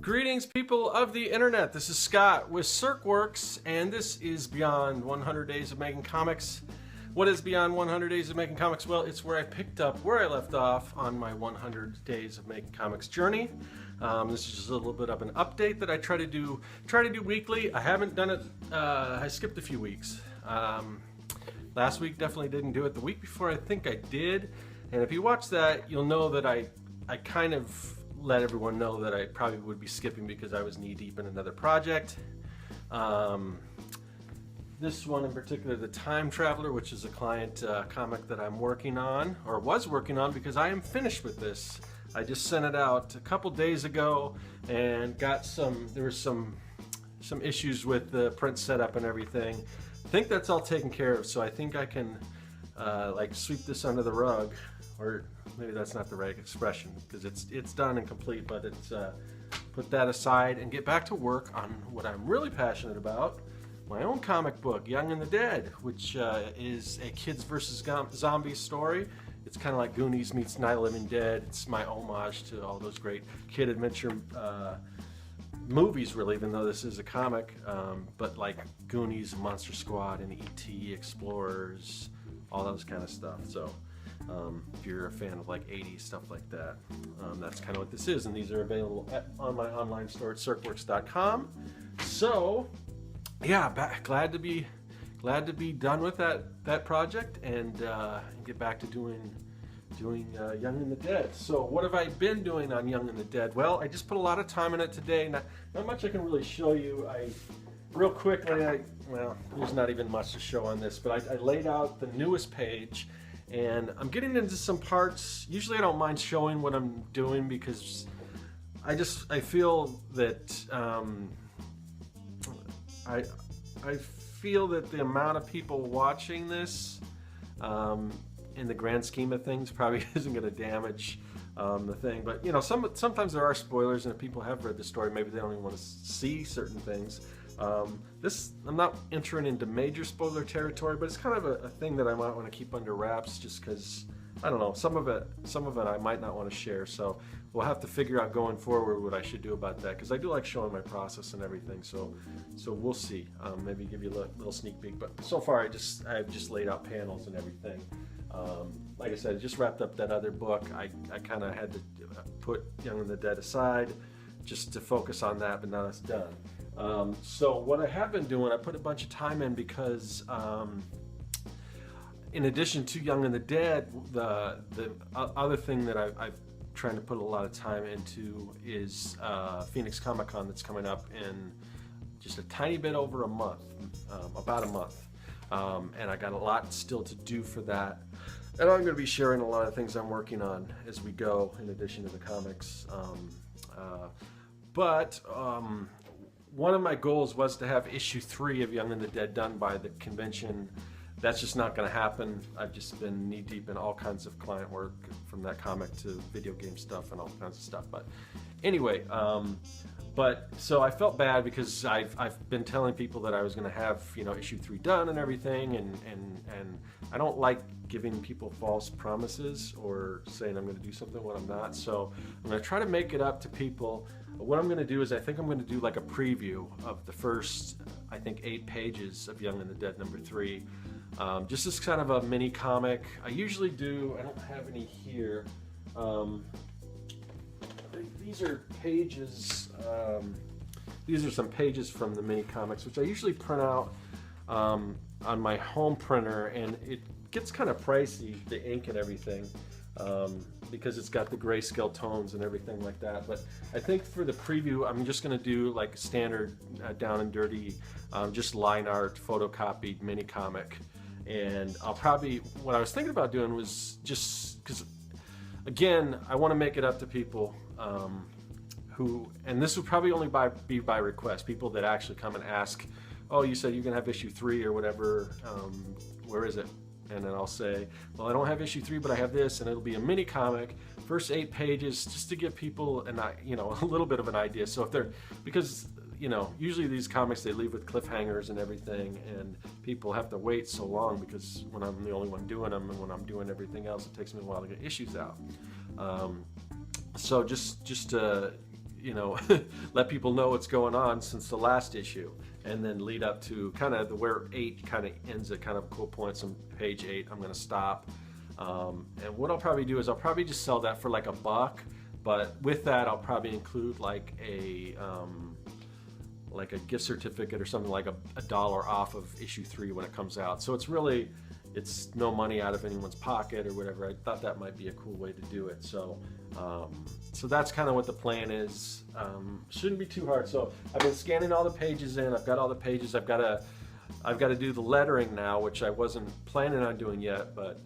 Greetings, people of the internet. This is Scott with CircWorks, and this is Beyond 100 Days of Making Comics. What is Beyond 100 Days of Making Comics? Well, it's where I picked up where I left off on my 100 Days of Making Comics journey. This is just a little bit of an update that I try to do weekly. I haven't done it. I skipped a few weeks. Last week definitely didn't do it. The week before I think I did. And if you watch that, you'll know that I kind of let everyone know that I probably would be skipping because I was knee deep in another project. This one in particular, The Time Traveler, which is a client comic that I'm working on, or was working on, because I am finished with this. I just sent it out a couple days ago and got there were some issues with the print setup and everything. I think that's all taken care of, so I think I can like sweep this under the rug, or maybe that's not the right expression because it's done and complete, but it's put that aside and get back to work on what I'm really passionate about, my own comic book, Young and the Dead, which is a kids versus zombies story. It's kind of like Goonies meets Night of the Living Dead. It's my homage to all those great kid adventure movies, really, even though this is a comic, but like Goonies, Monster Squad, and E.T., Explorers, all those kind of stuff. So if you're a fan of like 80s stuff like that, that's kind of what this is, and these are available on my online store at circworks.com. So yeah, glad to be done with that project and get back to doing Young and the Dead. So what have I been doing on Young and the Dead? Well, I just put a lot of time in it today. Not much I can really show you. Real quickly, there's not even much to show on this, but I laid out the newest page, and I'm getting into some parts. Usually I don't mind showing what I'm doing because I feel that I feel that the amount of people watching this in the grand scheme of things probably isn't going to damage the thing, but you know, sometimes there are spoilers, and if people have read the story, maybe they don't even want to see certain things. I'm not entering into major spoiler territory, but it's kind of a thing that I might want to keep under wraps, just because I don't know, some of it I might not want to share. So we'll have to figure out going forward what I should do about that, because I do like showing my process and everything. So we'll see. Maybe give you a little sneak peek. But so far, I've just laid out panels and everything. Like I said, I just wrapped up that other book. I kind of had to put Young and the Dead aside just to focus on that, but now that's done. So what I have been doing, I put a bunch of time in because in addition to Young and the Dead, the other thing that I've trying to put a lot of time into is Phoenix Comic Con that's coming up in just a tiny bit over a month, about a month. And I got a lot still to do for that. And I'm going to be sharing a lot of things I'm working on as we go, in addition to the comics. But one of my goals was to have issue 3 of Young and the Dead done by the convention. That's just not going to happen. I've just been knee deep in all kinds of client work, from that comic to video game stuff and all kinds of stuff. But anyway, so I felt bad because I've been telling people that I was going to have, you know, issue 3 done and everything, and I don't like giving people false promises or saying I'm going to do something when I'm not. So I'm going to try to make it up to people. What I'm going to do is I think I'm going to do like a preview of the first, I think, 8 pages of Young and the Dead number 3. Just as kind of a mini comic. I usually do, I don't have any here. These are pages, these are some pages from the mini comics, which I usually print out on my home printer, and it gets kind of pricey, the ink and everything, because it's got the grayscale tones and everything like that. But I think for the preview, I'm just going to do like a standard down and dirty, just line art, photocopied mini comic. And I'll probably, what I was thinking about doing was just, because again, I want to make it up to people who, and this would probably only be by request, people that actually come and ask, oh, you said you're going to have issue 3 or whatever, where is it? And then I'll say, well, I don't have issue 3, but I have this, and it'll be a mini comic, first 8 pages, just to give people a little bit of an idea. So if they're, because you know, usually these comics they leave with cliffhangers and everything, and people have to wait so long because when I'm the only one doing them and when I'm doing everything else, it takes me a while to get issues out. So just to, you know, let people know what's going on since the last issue, and then lead up to kind of where 8 kind of ends at kind of a cool point. So page 8, I'm going to stop. And what I'll probably do is I'll probably just sell that for like $1, but with that I'll probably include like a gift certificate or something like a $1 off of issue 3 when it comes out. So it's no money out of anyone's pocket or whatever. I thought that might be a cool way to do it. So so that's kind of what the plan is. Shouldn't be too hard. So I've been scanning all the pages in. I've got all the pages. I've got to do the lettering now, which I wasn't planning on doing yet, but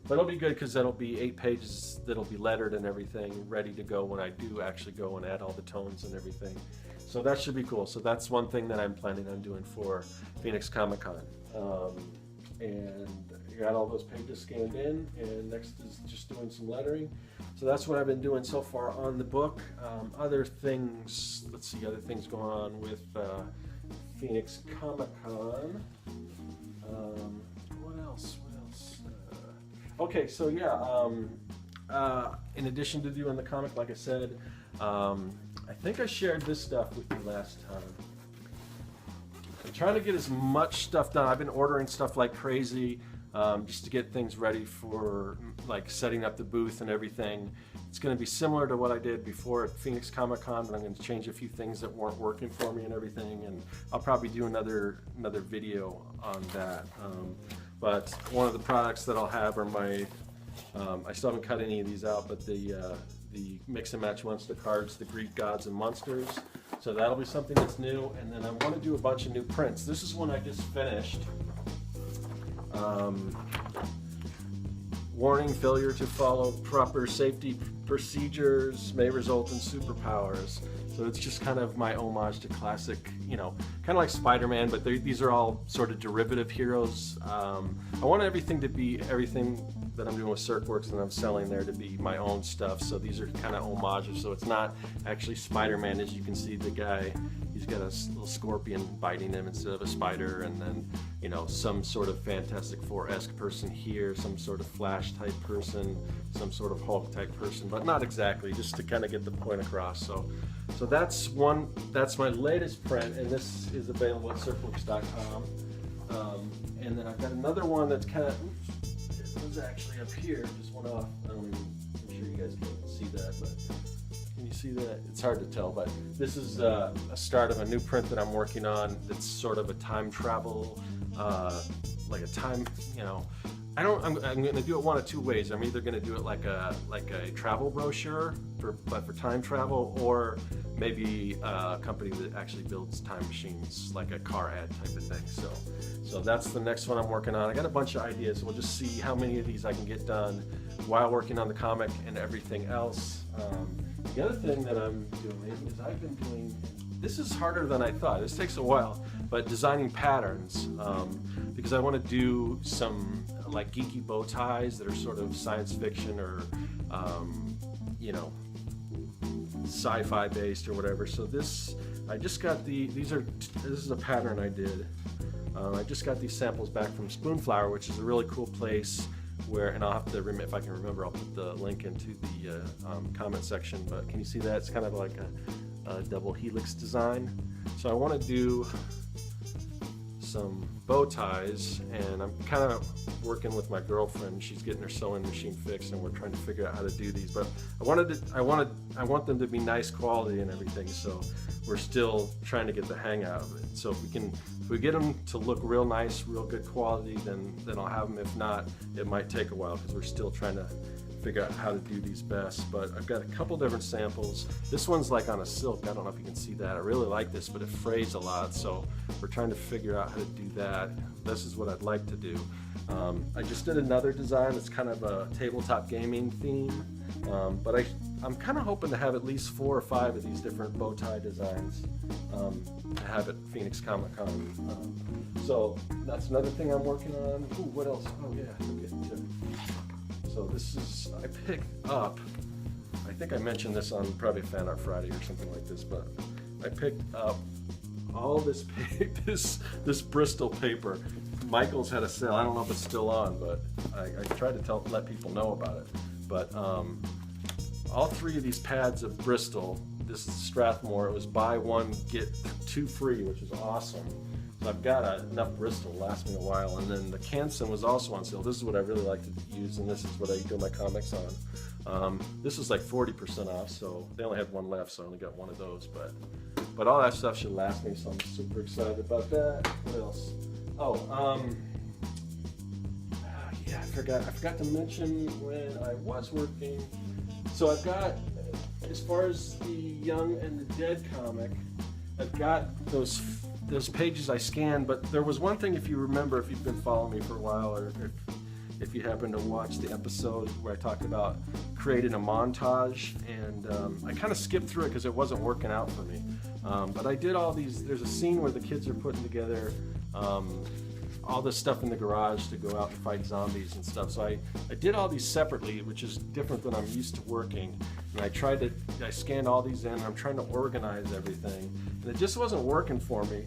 it'll be good because that'll be 8 pages that'll be lettered and everything ready to go when I do actually go and add all the tones and everything. So that should be cool. So that's one thing that I'm planning on doing for Phoenix Comic Con. And I got all those pages scanned in, and next is just doing some lettering. So that's what I've been doing so far on the book. Other things, let's see, other things going on with Phoenix Comic Con. What else? Okay, so yeah, in addition to doing the comic, like I said, I think I shared this stuff with you last time. I'm trying to get as much stuff done. I've been ordering stuff like crazy, just to get things ready for like setting up the booth and everything. It's going to be similar to what I did before at Phoenix Comic Con, but I'm going to change a few things that weren't working for me and everything, and I'll probably do another video on that. But one of the products that I'll have are my, I still haven't cut any of these out, but the Mix and Match Monster cards, the Greek Gods and Monsters. So that'll be something that's new, and then I want to do a bunch of new prints. This is one I just finished. Warning, failure to follow proper safety procedures may result in superpowers. So it's just kind of my homage to classic, you know, kind of like Spider-Man, but these are all sort of derivative heroes. I want everything to be, everything that I'm doing with Circworks and I'm selling there to be my own stuff. So these are kind of homages. So it's not actually Spider-Man. As you can see, the guy, he's got a little scorpion biting him instead of a spider. And then, you know, some sort of Fantastic Four-esque person here, some sort of Flash type person, some sort of Hulk type person, but not exactly, just to kind of get the point across. So that's one, that's my latest print, and this is available at Circworks.com. And then I've got another one that's kind of, it was actually up here, just went off. I'm sure you guys can't see that, but can you see that? It's hard to tell, but this is a start of a new print that I'm working on that's sort of a time travel, like a time, you know, I'm going to do it one of two ways. I'm either going to do it like a travel brochure, but for time travel, or maybe a company that actually builds time machines, like a car ad type of thing. So that's the next one I'm working on. I got a bunch of ideas. We'll just see how many of these I can get done while working on the comic and everything else. The other thing that I'm doing is I've been doing, this is harder than I thought. This takes a while, but designing patterns, because I want to do some like geeky bow ties that are sort of science fiction or, you know, sci-fi based or whatever. So this, I just got this is a pattern I did. I just got these samples back from Spoonflower, which is a really cool place where, and I'll have to, if I can remember, I'll put the link into the comment section, but can you see that? It's kind of like a double helix design. So I want to do some bow ties, and I'm kind of working with my girlfriend. She's getting her sewing machine fixed, and we're trying to figure out how to do these. But I want them to be nice quality and everything. So we're still trying to get the hang out of it. So if we get them to look real nice, real good quality, then I'll have them. If not, it might take a while because we're still trying to figure out how to do these best. But I've got a couple different samples. This one's like on a silk. I don't know if you can see that. I really like this, but it frays a lot. So we're trying to figure out how to do that. This is what I'd like to do. I just did another design. It's kind of a tabletop gaming theme. But I'm kind of hoping to have at least 4 or 5 of these different bow tie designs to have at Phoenix Comic Con. So that's another thing I'm working on. Ooh, what else? Oh yeah, okay, tip. So this is, I picked up, I think I mentioned this on probably Fan Art Friday or something like this, but I picked up all this this Bristol paper. Michael's had a sale. I don't know if it's still on, but I tried to let people know about it. But all 3 of these pads of Bristol. This is Strathmore. It was buy one get 2 free, which is awesome. So I've got enough Bristol to last me a while. And then the Canson was also on sale. This is what I really like to use, and this is what I do my comics on. This is like 40% off, so they only had one left, so I only got one of those. But all that stuff should last me, so I'm super excited about that. What else? Oh, yeah, I forgot to mention when I was working. So I've got, as far as the Young and the Dead comic, I've got those pages I scanned, but there was one thing, if you remember, if you've been following me for a while, or if you happen to watch the episode where I talked about creating a montage, and I kind of skipped through it because it wasn't working out for me. But I did all these. There's a scene where the kids are putting together all this stuff in the garage to go out and fight zombies and stuff. So I did all these separately, which is different than I'm used to working. And I scanned all these in, and I'm trying to organize everything. And it just wasn't working for me.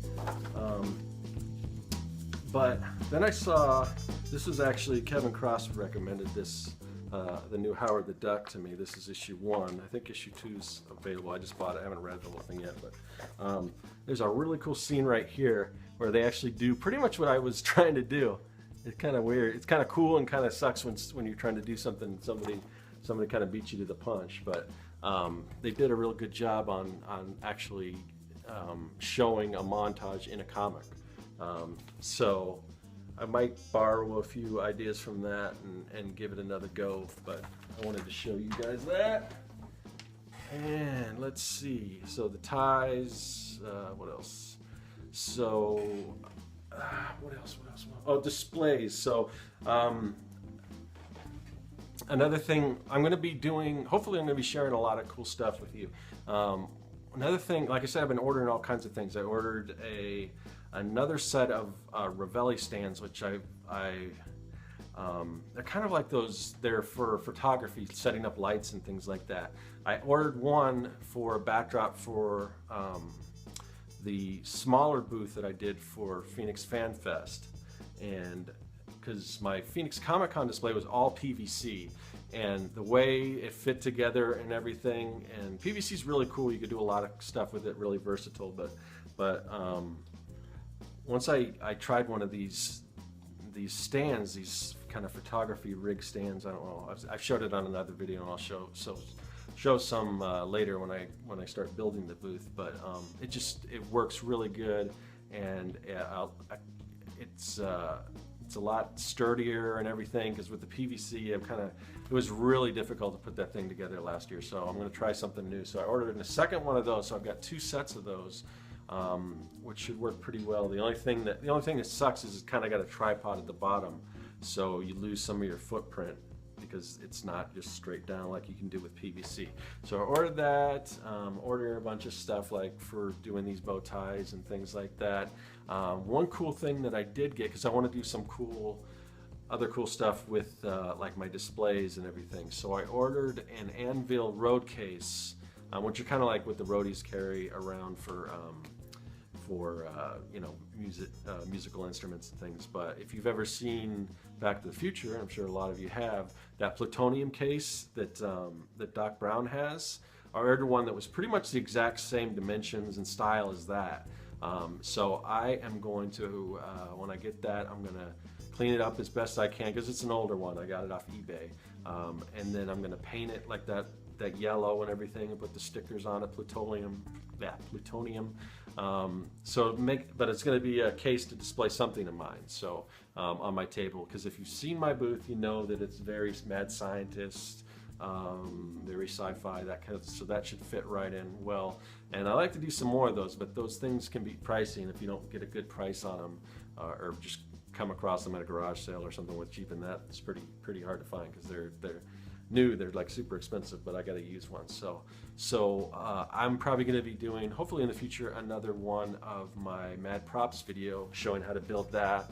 But then I saw, this was actually, Kevin Cross recommended this, the new Howard the Duck to me. This is issue 1. I think issue 2 is available. I just bought it. I haven't read the whole thing yet. But there's a really cool scene right here where they actually do pretty much what I was trying to do. It's kind of weird. It's kind of cool and kind of sucks when you're trying to do something, somebody kind of beats you to the punch. But they did a real good job on actually showing a montage in a comic. So I might borrow a few ideas from that and give it another go, but I wanted to show you guys that. And let's see, so the ties, what else? So, what else? Oh, displays. So, another thing I'm going to be doing, hopefully I'm going to be sharing a lot of cool stuff with you. Another thing, like I said, I've been ordering all kinds of things. I ordered another set of Ravelli stands, which they're kind of like those, they're for photography, setting up lights and things like that. I ordered one for a backdrop for the smaller booth that I did for Phoenix Fan Fest, and because my Phoenix Comic Con display was all PVC, and the way it fit together and everything, and PVC is really cool. You could do a lot of stuff with it, really versatile. But once I tried one of these stands, these kind of photography rig stands. I don't know. I've showed it on another video, and I'll show some later when I start building the booth. But it works really good, and it's a lot sturdier and everything, because with the PVC, it was really difficult to put that thing together last year. So I'm going to try something new. So I ordered a second one of those. So I've got 2 sets of those, which should work pretty well. The only thing that sucks is it's kind of got a tripod at the bottom, so you lose some of your footprint because it's not just straight down like you can do with PVC. So I ordered that, ordered a bunch of stuff like for doing these bow ties and things like that. One cool thing that I did get, because I want to do some other cool stuff with like my displays and everything. So I ordered an Anvil road case, which are kind of like what the roadies carry around for musical instruments and things. But if you've ever seen Back to the Future, I'm sure a lot of you have, that plutonium case that Doc Brown has, I ordered one that was pretty much the exact same dimensions and style as that. So I am going to, when I get that, I'm going to clean it up as best I can, because it's an older one. I got it off eBay. And then I'm going to paint it like that yellow and everything, and put the stickers on it, plutonium. But it's going to be a case to display something of mine. So on my table, because if you've seen my booth, you know that it's very mad scientist, very sci-fi, that kind of. So that should fit right in well. And I like to do some more of those, but those things can be pricey, and if you don't get a good price on them, or just come across them at a garage sale or something with cheap in that, it's pretty hard to find, because they're new, they're like super expensive, but I got to use one. So I'm probably going to be doing, hopefully in the future, another one of my Mad Props video showing how to build that,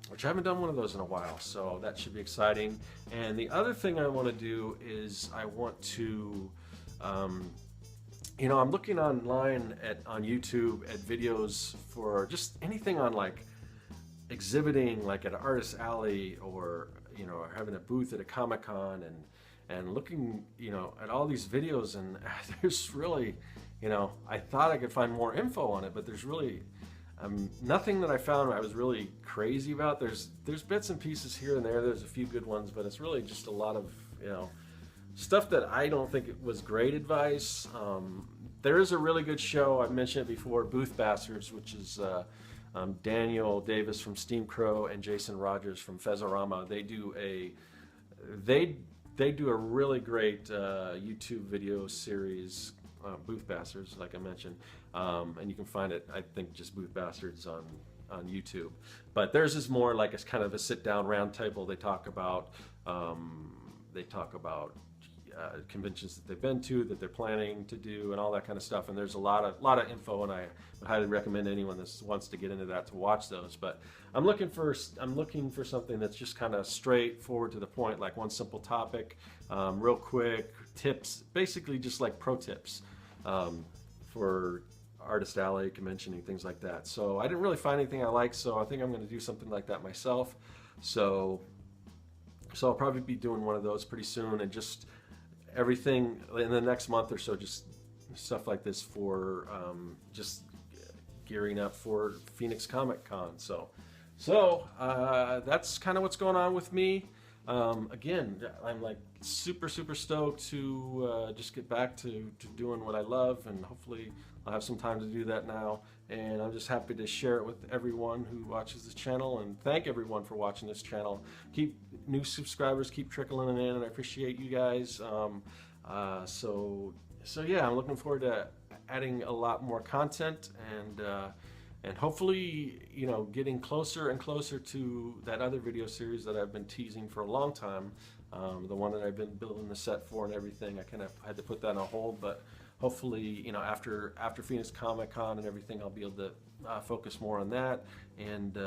which I haven't done one of those in a while, so that should be exciting. And the other thing I want to do is I want to you know, I'm looking online on YouTube at videos for just anything on like exhibiting, like at an artist alley, or you know, having a booth at a Comic-Con, and looking, you know, at all these videos, and there's really, you know, I thought I could find more info on it, but there's really nothing that I found I was really crazy about. There's bits and pieces here and there. There's a few good ones, but it's really just a lot of, you know, stuff that I don't think it was great advice. There is a really good show, I've mentioned it before, Booth Bastards, which is Daniel Davis from Steam Crow and Jason Rogers from Fezzorama. They do a really great YouTube video series, Booth Bastards, like I mentioned, and you can find it, I think, just Booth Bastards on YouTube. But theirs is more like it's kind of a sit-down round table. They talk about conventions that they've been to, that they're planning to do, and all that kind of stuff. And there's a lot of info, and I would highly recommend anyone that wants to get into that to watch those. But I'm looking for something that's just kind of straightforward, to the point, like one simple topic, real quick tips, basically just like pro tips for artist alley, conventioning, things like that. So I didn't really find anything I liked, so I think I'm going to do something like that myself. So I'll probably be doing one of those pretty soon, and just everything in the next month or so, just stuff like this for just gearing up for Phoenix Comic Con. So that's kind of what's going on with me. Again, I'm like super stoked to just get back to doing what I love, and hopefully I'll have some time to do that now. And I'm just happy to share it with everyone who watches this channel, and thank everyone for watching this channel. Keep new subscribers keep trickling in, and I appreciate you guys. So yeah, I'm looking forward to adding a lot more content, and hopefully, you know, getting closer and closer to that other video series that I've been teasing for a long time. The one that I've been building the set for and everything. I kind of had to put that on hold, but hopefully, you know, after Phoenix Comic Con and everything, I'll be able to focus more on that. And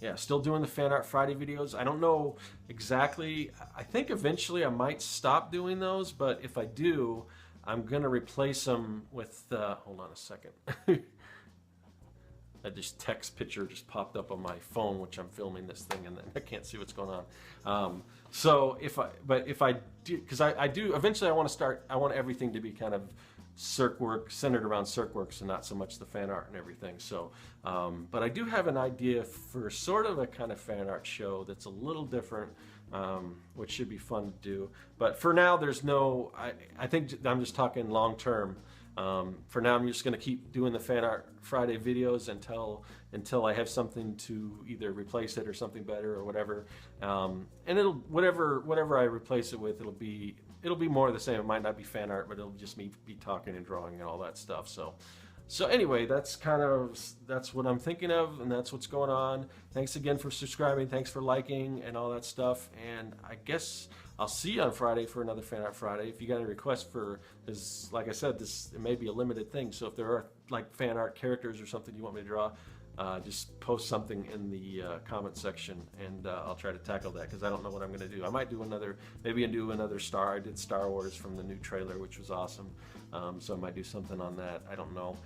yeah, still doing the Fan Art Friday videos. I don't know exactly. I think eventually I might stop doing those, but if I do, I'm gonna replace them with. Hold on a second. This text picture just popped up on my phone, which I'm filming this thing, and then I can't see what's going on. So if I do, because I do eventually, I want everything to be kind of circ work, centered around circ works, and not so much the fan art and everything. So, but I do have an idea for sort of a kind of fan art show that's a little different, which should be fun to do. But for now, there's no. I think I'm just talking long term. For now, I'm just going to keep doing the Fan Art Friday videos until I have something to either replace it or something better or whatever. And it'll whatever I replace it with, it'll be more of the same. It might not be fan art, but it'll just me be talking and drawing and all that stuff. So anyway, that's what I'm thinking of, and that's what's going on. Thanks again for subscribing. Thanks for liking and all that stuff. And I guess I'll see you on Friday for another Fan Art Friday. If you got any requests for this, like I said, it may be a limited thing. So if there are like fan art characters or something you want me to draw, just post something in the comment section, and I'll try to tackle that, because I don't know what I'm going to do. I might do maybe do another Star. I did Star Wars from the new trailer, which was awesome. So I might do something on that. I don't know.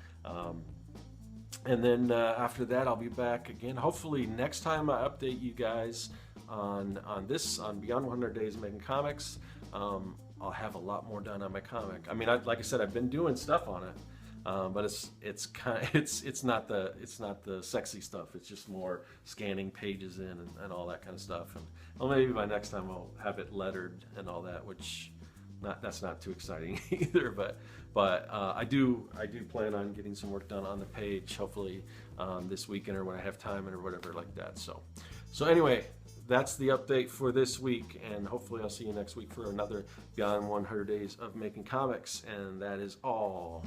And then after that, I'll be back again. Hopefully next time I update you guys on Beyond 100 Days Making Comics, I'll have a lot more done on my comic. I mean, like I said, I've been doing stuff on it, but it's not the sexy stuff. It's just more scanning pages in and all that kind of stuff. And well, maybe by next time I'll have it lettered and all that, which that's not too exciting either. But I do plan on getting some work done on the page, hopefully this weekend or when I have time or whatever like that. So anyway, that's the update for this week, and hopefully I'll see you next week for another Beyond 100 Days of Making Comics, and that is all.